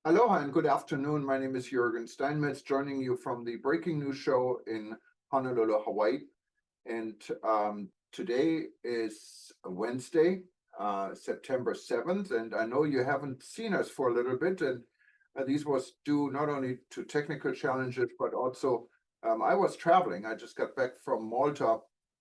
Aloha and good afternoon. My name is Jürgen Steinmetz, joining you from the Breaking News Show in Honolulu, Hawaii. And today is Wednesday, September 7th. And I know you haven't seen us for a little bit. And these was due not only to technical challenges, but also I was traveling. I just got back from Malta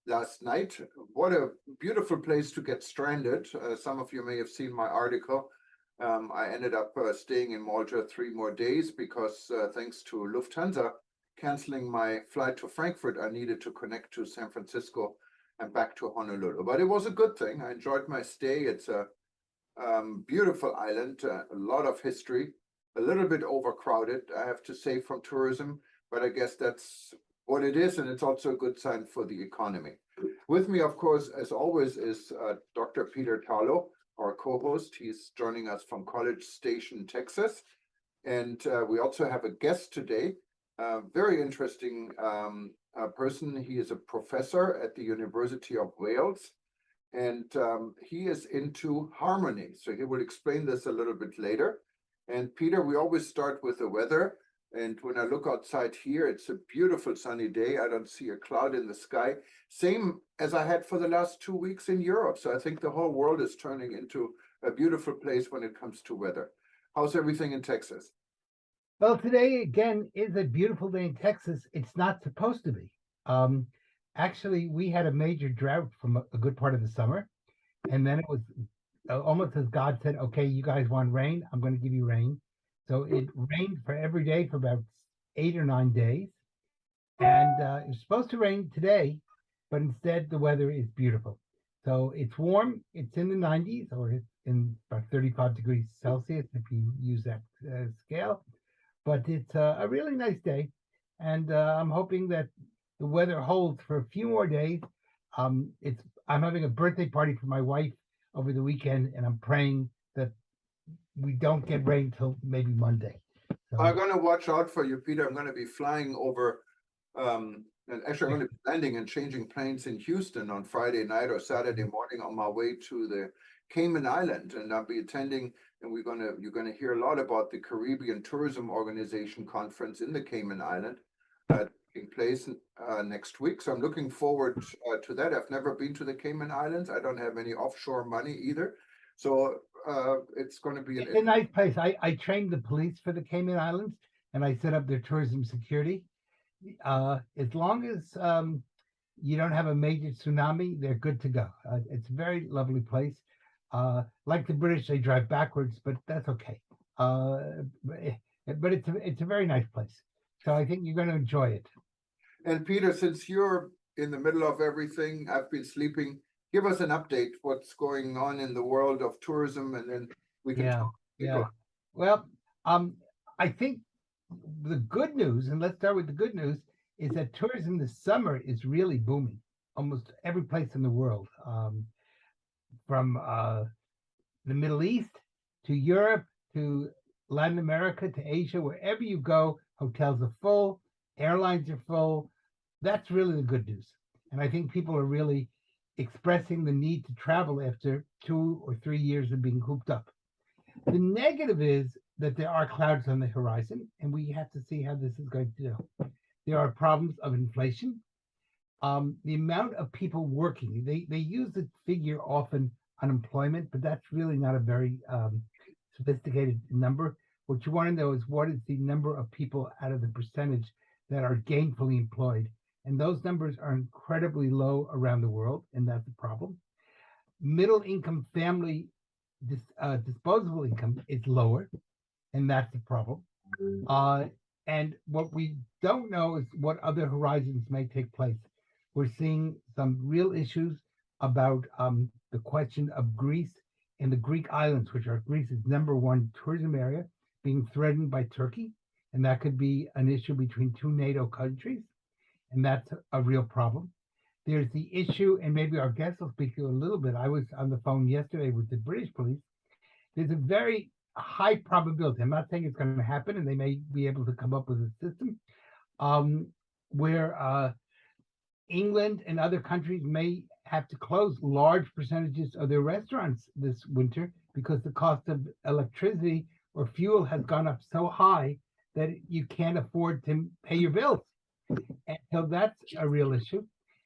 last night. What a beautiful place to get stranded. Some of you may have seen my article. I ended up staying in Malta 3 more days because thanks to Lufthansa canceling my flight to Frankfurt, I needed to connect to San Francisco and back to Honolulu. But it was a good thing. I enjoyed my stay. It's a beautiful island, a lot of history, a little bit overcrowded, I have to say, from tourism, but I guess that's what it is, and it's also a good sign for the economy. With me, of course, as always, is Dr. Peter Tarlow, our co-host. He's joining us from College Station, Texas. And we also have a guest today, a very interesting person. He is a professor at the University of Wales, and he is into harmony. So he will explain this a little bit later. And Peter, we always start with the weather. And when I look outside here, it's a beautiful sunny day. I don't see a cloud in the sky. Same as I had for the last 2 weeks in Europe. So I think the whole world is turning into a beautiful place when it comes to weather. How's everything in Texas? Well, today again is a beautiful day in Texas. It's not supposed to be. Um, Actually, we had a major drought from a good part of the summer, and then it was almost as God said, "Okay, you guys want rain? I'm going to give you rain." So it rained for every day for about 8 or 9 days, and it was supposed to rain today, but instead the weather is beautiful. So it's warm. It's in the 90s, or it's in about 35 degrees Celsius if you use that scale. But it's a really nice day, and I'm hoping that the weather holds for a few more days. It's I'm having a birthday party for my wife over the weekend, and I'm praying that we don't get rain till maybe Monday. I'm So going to watch out for you, Peter. I'm going to be flying over, and actually, I'm going to be landing and changing planes in Houston on Friday night or Saturday morning on my way to the Cayman Island, and I'll be attending. And you're gonna hear a lot about the Caribbean Tourism Organization conference in the Cayman Island, taking place next week. So I'm looking forward to that. I've never been to the Cayman Islands. I don't have any offshore money either, so it's going to be it's a nice place. I trained the police for the Cayman Islands, and I set up their tourism security. As long as you don't have a major tsunami, they're good to go. It's a very lovely place. Like the British, they drive backwards, but that's okay. But it's a very nice place. So I think you're going to enjoy it. And Peter, since you're in the middle of everything, I've been sleeping. Give us an update. What's going on in the world of tourism, and then we can Yeah, talk to people. yeah. Well, I think the good news, and let's start with the good news, is that tourism this summer is really booming. Almost every place in the world, from the Middle East to Europe to Latin America to Asia, wherever you go, hotels are full, airlines are full. That's really the good news. And I think people are really expressing the need to travel after 2 or 3 years of being cooped up. The negative is that there are clouds on the horizon, and we have to see how this is going to do. There are problems of inflation. The amount of people working, they use the figure often unemployment, but that's really not a very sophisticated number. What you want to know is what is the number of people out of the percentage that are gainfully employed. And those numbers are incredibly low around the world, and that's a problem. Middle income family disposable income is lower, and that's the problem. Uh, and what we don't know is what other horizons may take place. We're seeing some real issues about the question of Greece and the Greek islands, which are Greece's number one tourism area, being threatened by Turkey. And that could be an issue between two NATO countries. And that's a real problem. There's the issue, and maybe our guest will speak to a little bit. I was on the phone yesterday with the British police. There's a very high probability. I'm not saying it's going to happen, and they may be able to come up with a system um, where England and other countries may have to close large percentages of their restaurants this winter because the cost of electricity or fuel has gone up so high that you can't afford to pay your bills. And so that's a real issue.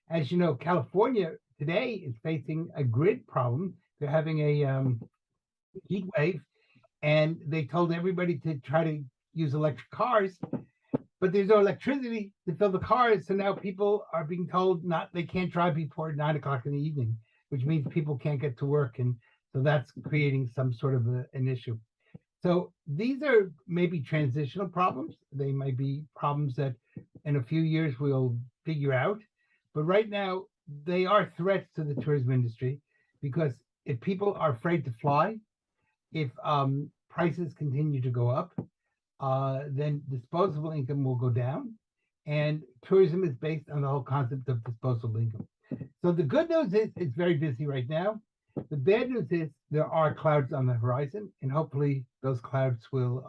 As you know, California today is facing a grid problem. They're having a heat wave, and they told everybody to try to use electric cars, but there's no electricity to fill the cars. So now people are being told not they can't drive before 9 o'clock in the evening, which means people can't get to work, and so that's creating some sort of an issue. So these are maybe transitional problems. They might be problems that in a few years we'll figure out. But right now, they are threats to the tourism industry because if people are afraid to fly, if prices continue to go up, then disposable income will go down. And tourism is based on the whole concept of disposable income. So the good news is it's very busy right now. The bad news is there are clouds on the horizon, and hopefully those clouds will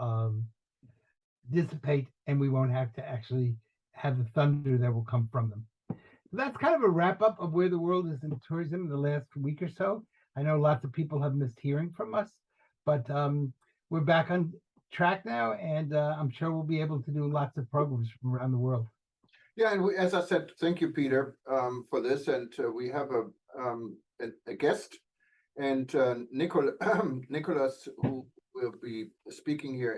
dissipate and we won't have to actually have the thunder that will come from them. So that's kind of a wrap up of where the world is in tourism in the last week or so. I know lots of people have missed hearing from us, but we're back on track now, and I'm sure we'll be able to do lots of programs from around the world. Yeah, and as I said, thank you, Peter, for this. And we have a guest, and Nicholas, who will be speaking here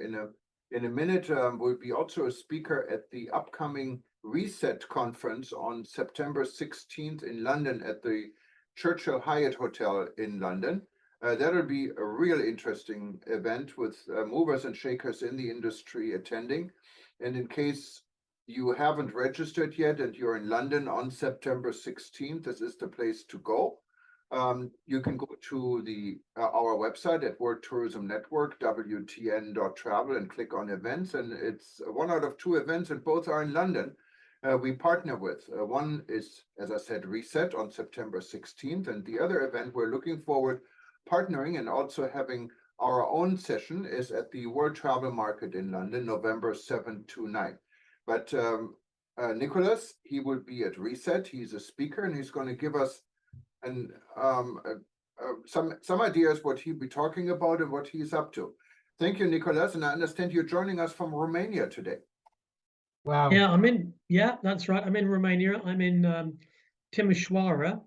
in a minute, will be also a speaker at the upcoming Reset conference on September 16th in London at the Churchill Hyatt Hotel in London. That'll be a real interesting event with movers and shakers in the industry attending. And in case you haven't registered yet and you're in London on September 16th, this is the place to go. You can go to our website at World Tourism Network, WTN.travel, and click on events. And it's one out of two events, and both are in London. We partner with. One is, as I said, Reset on September 16th, and the other event we're looking forward partnering and also having our own session is at the World Travel Market in London, November 7 to 9. But Nicholas, he will be at Reset. He's a speaker, and he's going to give us some ideas what he'll be talking about and what he's up to. Thank you, Nicholas, and I understand you're joining us from Romania today. Wow. Yeah, that's right. I'm in Romania. I'm in Timișoara,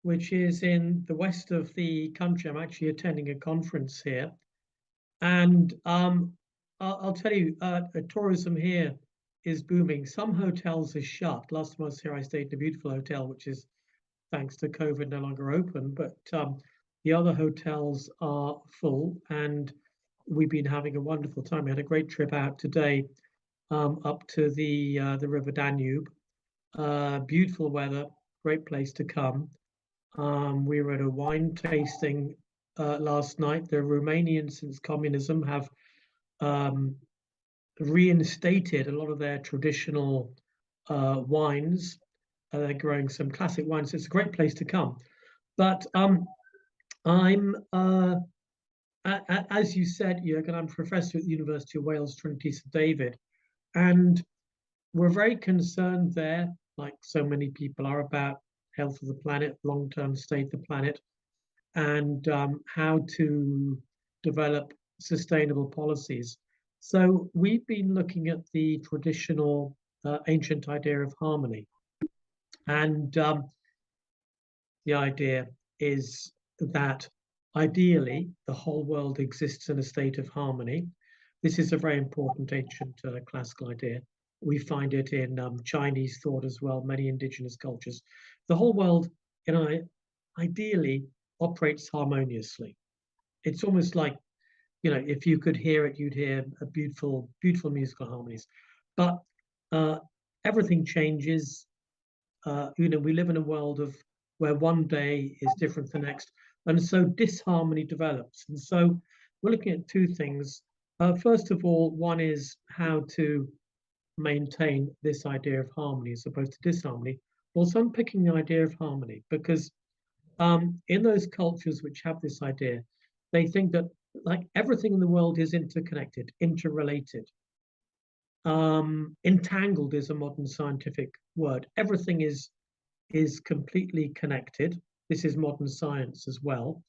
which is in the west of the country. I'm actually attending a conference here. And I'll tell you, tourism here is booming. Some hotels are shut. Last time I was here, I stayed in a beautiful hotel, which is, thanks to COVID, no longer open. But the other hotels are full, and we've been having a wonderful time. We had a great trip out today up to the River Danube. Beautiful weather, great place to come. We were at a wine tasting last night. The Romanians, since communism, have reinstated a lot of their traditional wines. They're growing some classic wines. It's a great place to come. But I'm, as you said, Jürgen, I'm a professor at the University of Wales, Trinity St David, and we're very concerned there, like so many people are, about health of the planet, long-term state of the planet, and how to develop sustainable policies. So we've been looking at the traditional ancient idea of harmony. And the idea is that ideally the whole world exists in a state of harmony. This is a very important ancient classical idea. We find it in Chinese thought as well, many indigenous cultures. The whole world, ideally operates harmoniously. It's almost like, if you could hear it, you'd hear a beautiful, beautiful musical harmonies. But everything changes. We live in a world where one day is different to the next, and so disharmony develops. And so we're looking at two things. First of all, one is how to maintain this idea of harmony as opposed to disharmony. Also, I'm picking the idea of harmony because in those cultures which have this idea, they think that like everything in the world is interconnected, interrelated. Entangled is a modern scientific word. Everything is completely connected. This is modern science as well.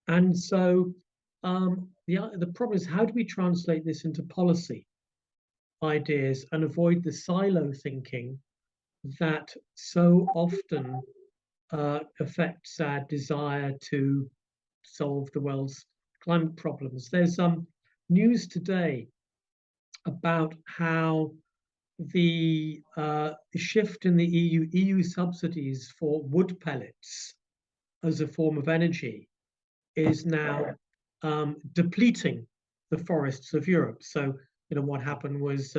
And so the problem is, how do we translate this into policy ideas and avoid the silo thinking that so often affects our desire to solve the world's climate problems? There's news today about how the shift in the EU subsidies for wood pellets as a form of energy is now depleting the forests of Europe. So, what happened was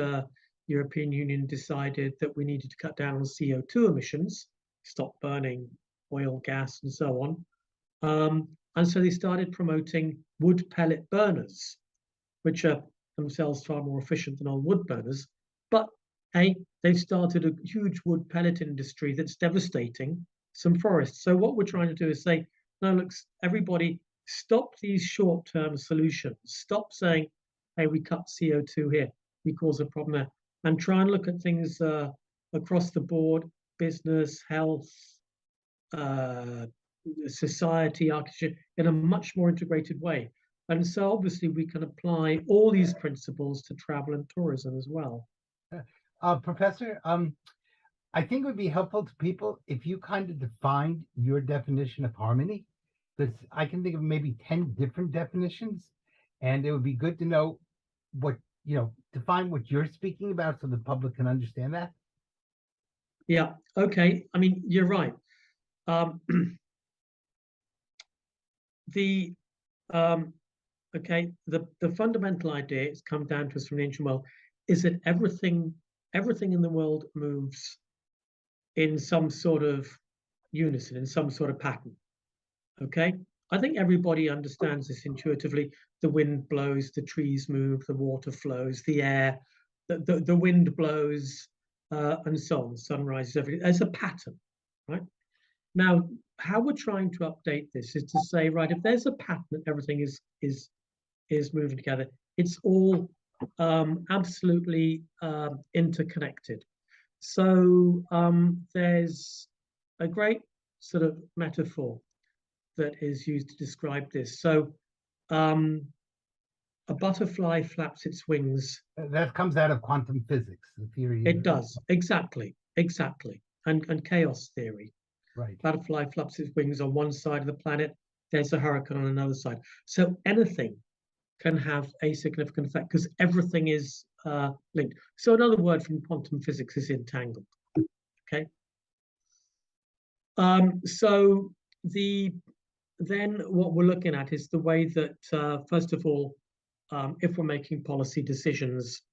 European Union decided that we needed to cut down on CO2 emissions, stop burning oil, gas, and so on. And so they started promoting wood pellet burners, which are themselves far more efficient than old wood burners. But hey, they've started a huge wood pellet industry that's devastating some forests. So what we're trying to do is say, no, look, everybody, stop these short-term solutions. Stop saying, hey, we cut CO2 here, we cause a problem there, and try and look at things across the board: business, health, society, architecture, in a much more integrated way. And so obviously we can apply all these principles to travel and tourism as well. Professor, I think it would be helpful to people if you kind of defined your definition of harmony, because I can think of maybe 10 different definitions, and it would be good to know what, define what you're speaking about so the public can understand that. Yeah, okay. I mean, you're right. The fundamental idea, it's come down to us from the ancient world, is that everything in the world moves in some sort of unison, in some sort of pattern. Okay, I think everybody understands this intuitively. The wind blows, the trees move, the water flows, the air, the wind blows, and so on. Sun rises, everything. There's a pattern, right? Now, how we're trying to update this is to say, right, if there's a pattern that everything is moving together, it's all absolutely interconnected. So there's a great sort of metaphor that is used to describe this. So a butterfly flaps its wings. That comes out of quantum physics, the theory. It does, exactly, and chaos theory. Right. Butterfly flaps its wings on one side of the planet, there's a hurricane on another side. So anything can have a significant effect because everything is linked. So another word from quantum physics is entangled. Okay. So then what we're looking at is the way that first of all, if we're making policy decisions,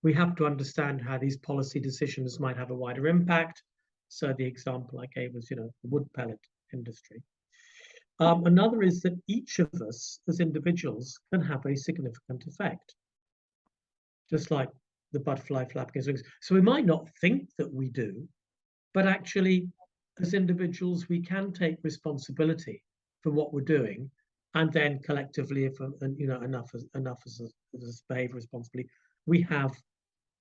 we have to understand how these policy decisions might have a wider impact. So the example I gave was, the wood pellet industry. Another is that each of us as individuals can have a significant effect, just like the butterfly flapping its wings. So we might not think that we do, but actually, as individuals, we can take responsibility for what we're doing, and then collectively, if enough of us behave responsibly, we have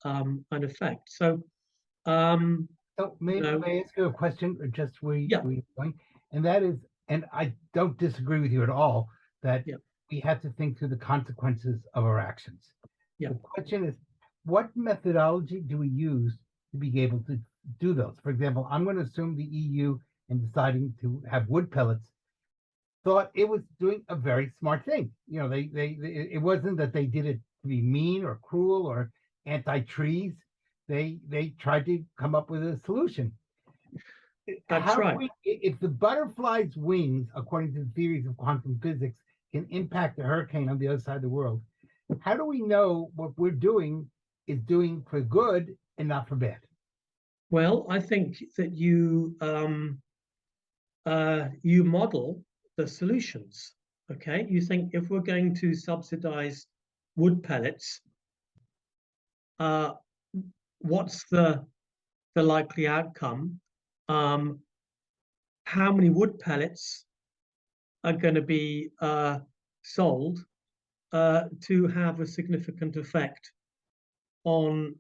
an effect. So. So maybe I ask you a question, or just where you're going, and that is, and I don't disagree with you at all, that we have to think through the consequences of our actions. The question is, what methodology do we use to be able to do those? For example, I'm going to assume the EU, in deciding to have wood pellets, thought it was doing a very smart thing. It wasn't that they did it to be mean or cruel or anti-trees. They tried to come up with a solution. That's right. If the butterfly's wings, according to the theories of quantum physics, can impact a hurricane on the other side of the world, how do we know what we're doing is doing for good and not for bad? Well, I think that you model the solutions. Okay, you think if we're going to subsidize wood pellets, what's the likely outcome? How many wood pellets are going to be sold to have a significant effect on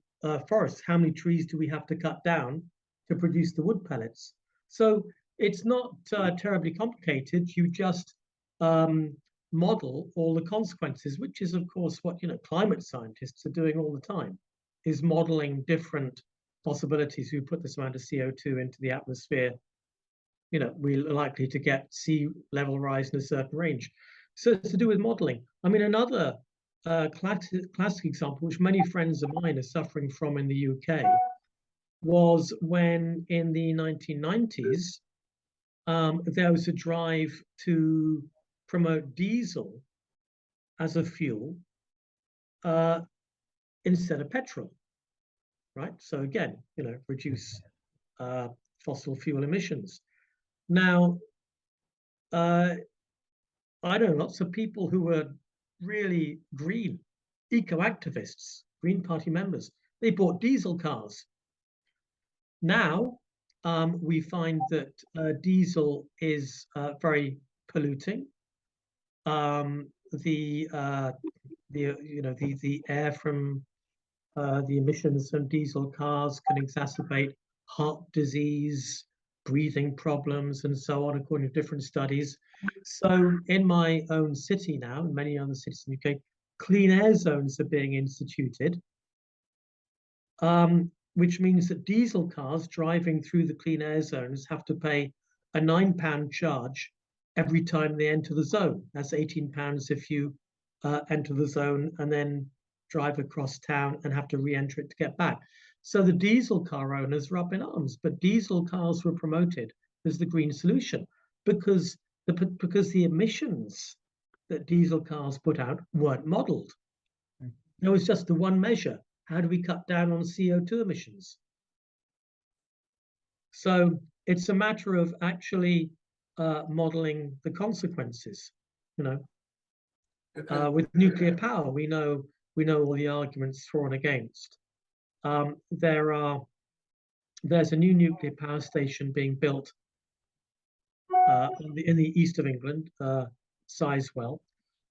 forests? How many trees do we have to cut down to produce the wood pellets? So it's not terribly complicated. You just model all the consequences, which is, of course, what climate scientists are doing all the time, is modeling different possibilities. We put this amount of CO2 into the atmosphere, we're likely to get sea level rise in a certain range. So it's to do with modeling. I mean, another classic example, which many friends of mine are suffering from in the UK, was when in the 1990s, there was a drive to promote diesel as a fuel instead of petrol, right? So again, reduce fossil fuel emissions. Now, I know lots of people who were really green, eco-activists, Green Party members, they bought diesel cars. Now, we find that diesel is very polluting. The air from the emissions from diesel cars can exacerbate heart disease, breathing problems, and so on, according to different studies. So in my own city now, and many other cities in the UK, clean air zones are being instituted, which means that diesel cars driving through the clean air zones have to pay a £9 charge every time they enter the zone. That's £18 if you enter the zone and then drive across town and have to re-enter it to get back. So the diesel car owners are up in arms, but diesel cars were promoted as the green solution because the emissions that diesel cars put out weren't modeled. There was just the one measure. How do we cut down on CO2 emissions? So it's a matter of actually modeling the consequences. With nuclear power, we know all the arguments for and against. There's a new nuclear power station being built in the east of England, Sizewell.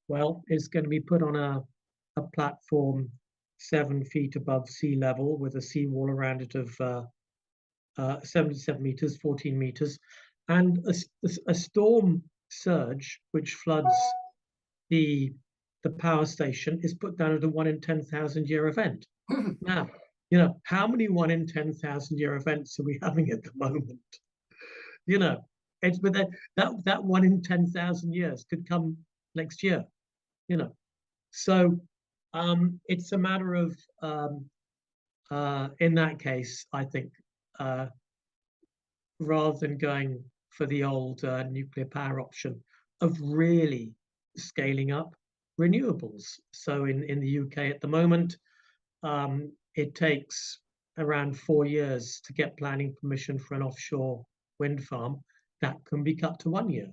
Well, it's going to be put on a platform 7 feet above sea level with a seawall around it of 77 meters, 14 meters, and a storm surge which floods the power station is put down at a 1 in 10,000 year event. Now, how many 1 in 10,000 year events are we having at the moment? It's but that 1 in 10,000 years could come next year. So it's a matter of in that case, I think, rather than going for the old nuclear power option, of really scaling up renewables. So in the UK at the moment, it takes around 4 years to get planning permission for an offshore wind farm. That can be cut to 1 year.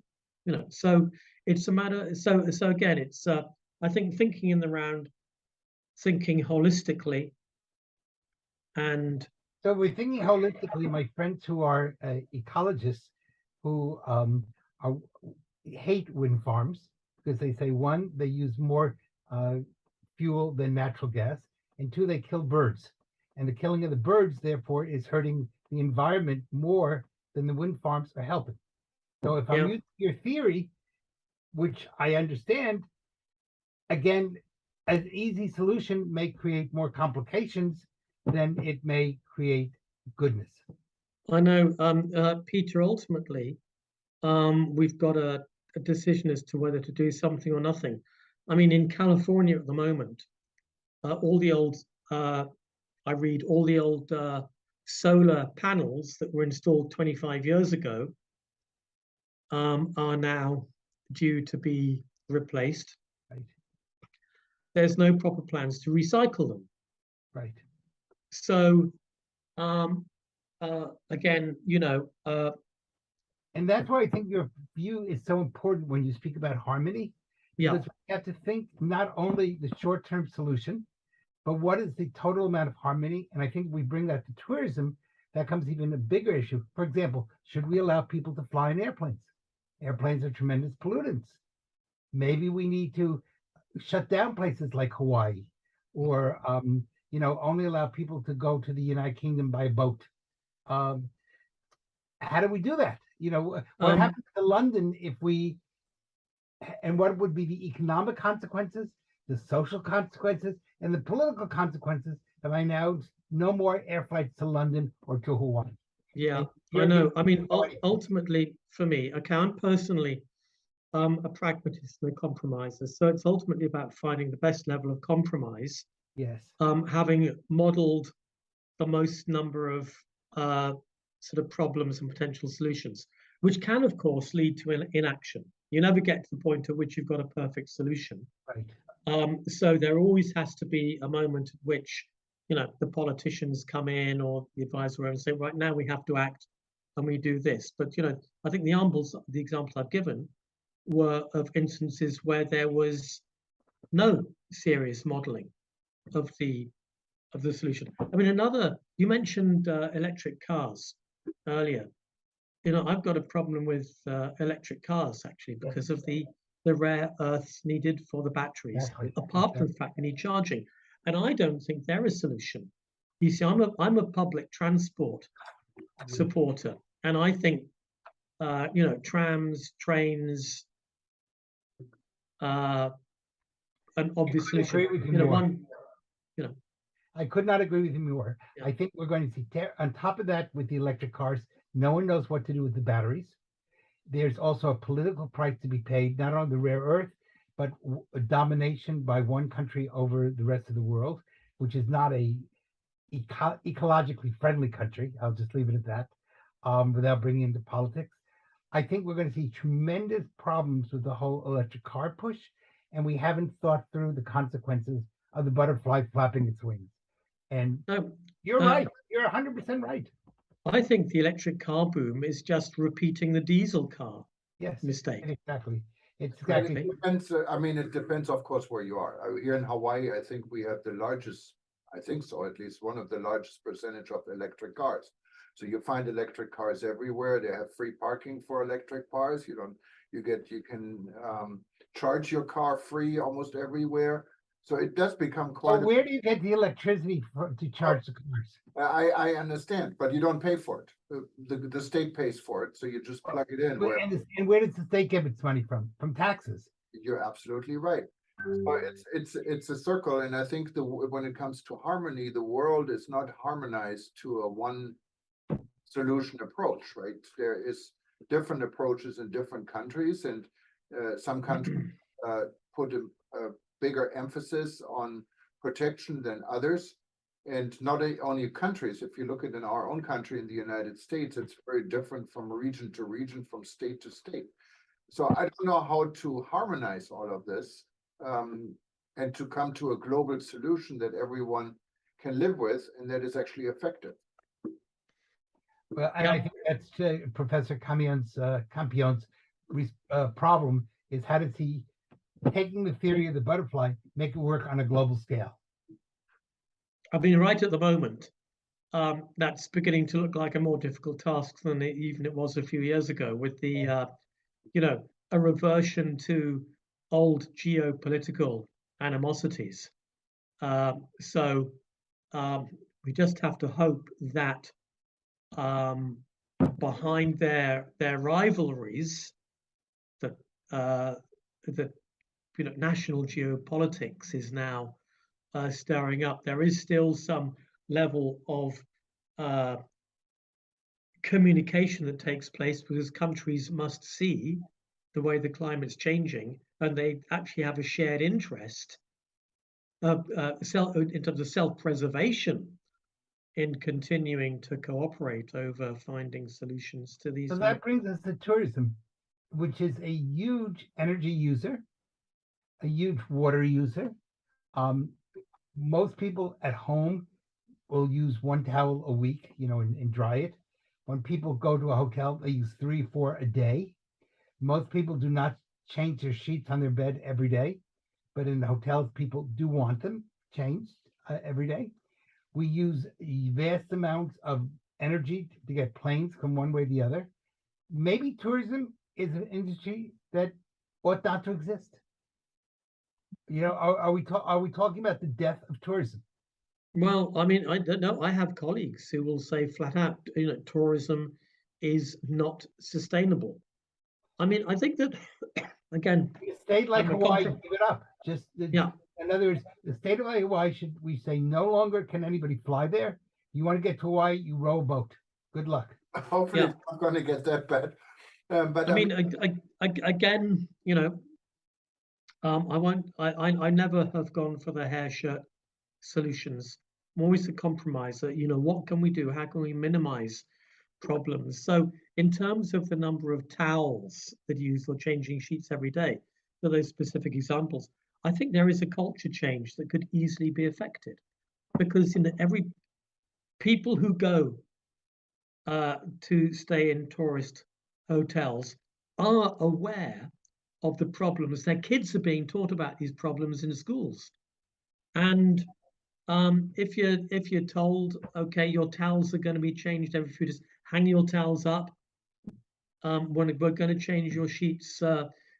So it's a matter. So again, it's I think thinking in the round, thinking holistically, and so we're thinking holistically. My friends who are ecologists who hate wind farms because they say, one, they use more fuel than natural gas, and two, they kill birds. And the killing of the birds, therefore, is hurting the environment more than the wind farms are helping. So if I'm using your theory, which I understand, again, an easy solution may create more complications than it may create goodness. I know, Peter, ultimately, we've got a decision as to whether to do something or nothing. I mean, in California at the moment, all the old, I read all the old solar panels that were installed 25 years ago are now due to be replaced. Right. There's no proper plans to recycle them. Right. So, again, and that's why I think your view is so important when you speak about harmony. Yeah. Because we have to think not only the short-term solution, but what is the total amount of harmony? And I think we bring that to tourism, that comes even a bigger issue. For example, should we allow people to fly in airplanes? Airplanes are tremendous pollutants. Maybe we need to shut down places like Hawaii, or only allow people to go to the United Kingdom by boat. How do we do that? What happens to London if we and what would be the economic consequences, the social consequences, and the political consequences if I now no more air flights to London or to Hawaii. Yeah, And I Jürgen, know. I mean, Hawaii- ultimately, for me, okay, I'm personally a pragmatist and a compromiser. So it's ultimately about finding the best level of compromise, yes, having modeled the most number of sort of problems and potential solutions, which can, of course, lead to inaction. You never get to the point at which you've got a perfect solution. right. So there always has to be a moment at which, you know, the politicians come in or the advisor and say, right now we have to act and we do this. But, you know, I think the examples I've given were of instances where there was no serious modeling of the solution. I mean, you mentioned electric cars earlier. You know, I've got a problem with electric cars actually because of the rare earths needed for the batteries, Exactly. apart from the fact they need charging. And I don't think they're a solution. You see, I'm a public transport supporter, and I think you know, trams, trains, an obvious solution. Agree with you You know, more. you know, I could not agree with you more. Yeah. I think we're going to see, on top of that, with the electric cars, no one knows what to do with the batteries. There's also a political price to be paid, not on the rare earth, but a domination by one country over the rest of the world, which is not a ecologically friendly country. I'll just leave it at that, without bringing into politics. I think we're going to see tremendous problems with the whole electric car push, and we haven't thought through the consequences of the butterfly flapping its wings. And no, you're uh, right. You're 100% right. I think the electric car boom is just repeating the diesel car Yes, mistake. exactly. It's And exactly. it depends, I mean, it depends, of course, where you are. Here in Hawaii, I think we have the largest, I think so, at least one of the largest percentage of electric cars. So you find electric cars everywhere. They have free parking for electric cars. You can charge your car free almost everywhere. So it does become So quite, where do you get the electricity to charge the cars? I understand, but you don't pay for it. The state pays for it. So you just plug it in where And where does the state get its money from? From taxes. you're absolutely right. So it's a circle, and I think when it comes to harmony, the world is not harmonized to a one solution approach, right? There is different approaches in different countries, and some countries put a bigger emphasis on protection than others. And not only countries, if you look at in our own country in the United States, it's very different from region to region, from state to state. So I don't know how to harmonize all of this and to come to a global solution that everyone can live with and that is actually effective. Well, and I think that's Professor Campion's problem is how does he, taking the theory of the butterfly, make it work on a global scale? I mean, right at the moment, that's beginning to look like a more difficult task than even it was a few years ago, with the you know, a reversion to old geopolitical animosities. So we just have to hope that behind their rivalries, that you know, national geopolitics is now stirring up. There is still some level of communication that takes place because countries must see the way the climate's changing, and they actually have a shared interest in terms of self-preservation in continuing to cooperate over finding solutions to these. So that brings us to tourism, which is a huge energy user, a huge water user. Most people at home will use one towel a week, you know, and dry it. When people go to a hotel, they use 3 or 4 a day. Most people do not change their sheets on their bed every day, but in the hotels, people do want them changed every day. We use vast amounts of energy to get planes from one way to the other. Maybe tourism is an industry that ought not to exist. You know, are we talking about the death of tourism? Well, I mean, I don't know. I have colleagues who will say flat out, you know, tourism is not sustainable. I mean, I think that again, A state like I'm a Hawaii, contra- give it up. yeah, In other words, the state of Hawaii should we say no longer can anybody fly there. You want to get to Hawaii, you row a boat. Good luck. Hopefully yeah. it's not gonna get that bad. But I mean, again, you know, I won't. I never have gone for the hair shirt solutions. I'm always a compromiser. You know, what can we do? How can we minimize problems? So, in terms of the number of towels that you use or changing sheets every day, for those specific examples, I think there is a culture change that could easily be affected because you know every people who go to stay in tourist hotels are aware of the problems. Their kids are being taught about these problems in schools. And if you're told, okay, your towels are going to be changed every few days, hang your towels up. When we're going to change your sheets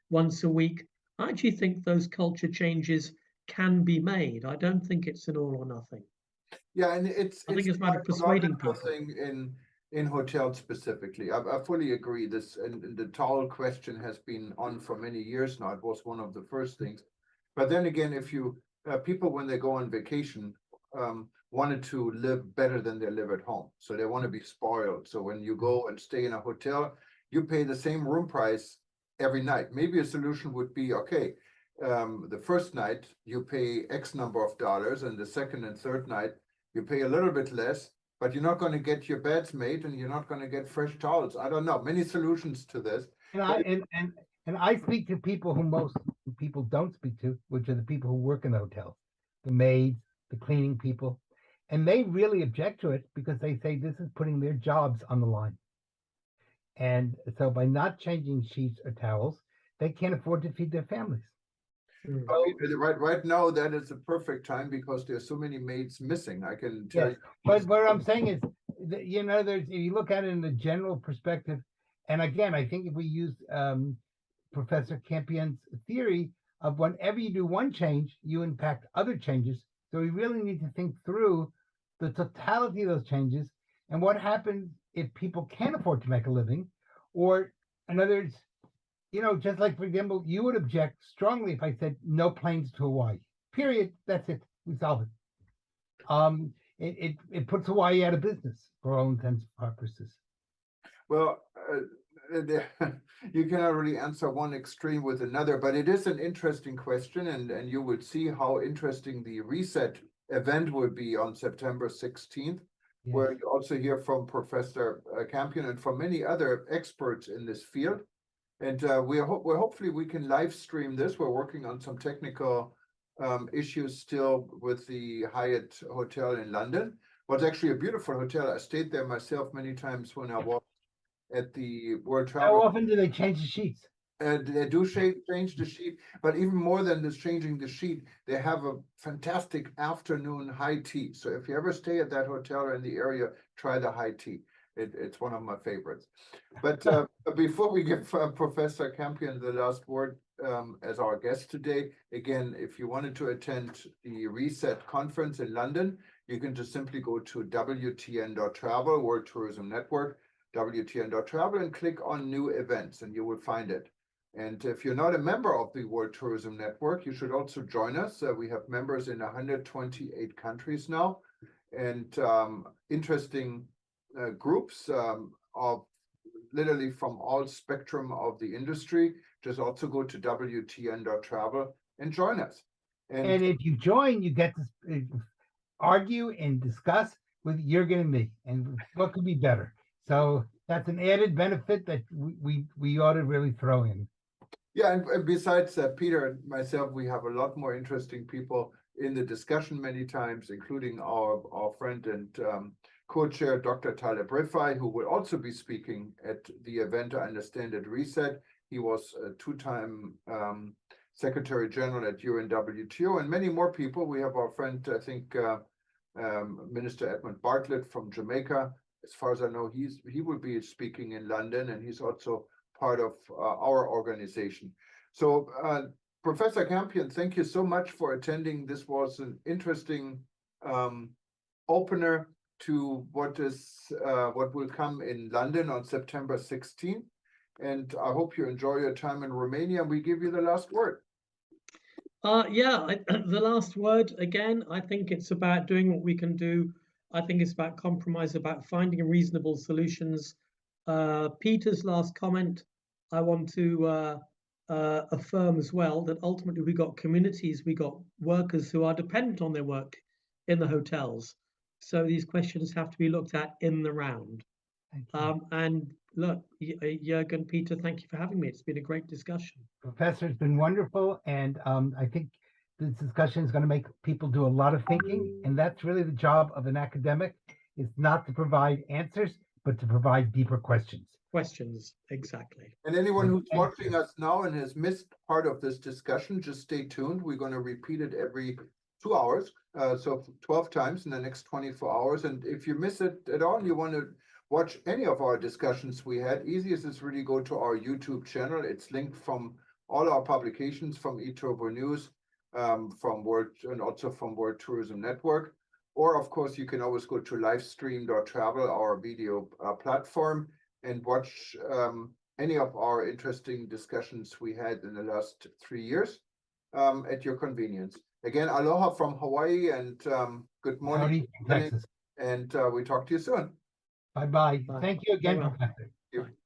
once a week. I actually think those culture changes can be made. I don't think it's an all or nothing. yeah, and I think it's a matter of a lot persuading of people. thing in hotels specifically. I fully agree. This and the towel question has been on for many years now. It was one of the first things. But then again, if you people when they go on vacation wanted to live better than they live at home, so they want to be spoiled. So when you go and stay in a hotel, you pay the same room price every night. Maybe a solution would be okay. The first night you pay X number of dollars, and the second and third night you pay a little bit less, but you're not going to get your beds made and you're not going to get fresh towels. I don't know. Many solutions to this. And I speak to people who most people don't speak to, which are the people who work in the hotels, the maids, the cleaning people, and they really object to it because they say this is putting their jobs on the line. And so by not changing sheets or towels, they can't afford to feed their families. Mm. Right now, that is a perfect time because there's so many maids missing. I can tell Yes, you. but what I'm saying is, that, you know, there's if you look at it in the general perspective, and again, I think if we use Professor Campion's theory of whenever you do one change, you impact other changes. So we really need to think through the totality of those changes and what happens if people can't afford to make a living, or in other words, you know, just like for example, you would object strongly if I said no planes to Hawaii. Period. That's it. We solve it. It puts Hawaii out of business for all intents and purposes. Well, you cannot really answer one extreme with another, but it is an interesting question, and you will see how interesting the reset event will be on September 16th, Yes. where you also hear from Professor Campion and from many other experts in this field. And we're hopefully we can live stream this. We're working on some technical issues still with the Hyatt Hotel in London. Was actually a beautiful hotel. I stayed there myself many times when I was at the World How Travel. often do they change the sheets? They do change the sheet, but even more than this changing the sheet, they have a fantastic afternoon high tea. So if you ever stay at that hotel or in the area, try the high tea. It's one of my favorites. But before we give Professor Campion the last word as our guest today, again, if you wanted to attend the Reset conference in London, you can just simply go to WTN.travel, World Tourism Network, WTN.travel, and click on new events, and you will find it. And if you're not a member of the World Tourism Network, you should also join us. We have members in 128 countries now, and interesting groups of literally from all spectrum of the industry. Just also go to WTN.travel and join us. And if you join, you get to argue and discuss with Jürgen and me, and what could be better. So that's an added benefit that we ought to really throw in. Yeah, and besides Peter and myself, we have a lot more interesting people in the discussion many times, including our friend and co-chair, Dr. Taleb Rifai, who will also be speaking at the event, I understand, at Reset. He was a two-time Secretary General at UNWTO, and many more people. We have our friend, I think, Minister Edmund Bartlett from Jamaica. As far as I know, he will be speaking in London, and he's also part of our organization. So, Professor Campion, thank you so much for attending. This was an interesting opener to what will come in London on September 16th. and I hope you enjoy your time in Romania. We give you the last word. The last word again, I think it's about doing what we can do. I think it's about compromise, about finding reasonable solutions. Peter's last comment, I want to affirm as well that ultimately we got communities, we got workers who are dependent on their work in the hotels. So these questions have to be looked at in the round. Thank you. And look, Jürgen, Peter, thank you for having me. It's been a great discussion. Professor, it's been wonderful, and I think this discussion is going to make people do a lot of thinking, and that's really the job of an academic, is not to provide answers, but to provide deeper questions. Questions, exactly. And anyone who's Thank watching us now and has missed part of this discussion, just stay tuned. We're going to repeat it every 2 hours, so 12 times in the next 24 hours. And if you miss it at all, you want to watch any of our discussions we had, easiest is really go to our YouTube channel. It's linked from all our publications, from eTurbo News, from World, and also from World Tourism Network. Or of course, you can always go to livestream.travel, our video platform, and watch any of our interesting discussions we had in the last 3 years at your convenience. Again, aloha from Hawaii, and good morning. Howdy from Texas. And we talk to you soon. Bye-bye. Bye. Thank you again, Bye-bye. Professor. Thank you.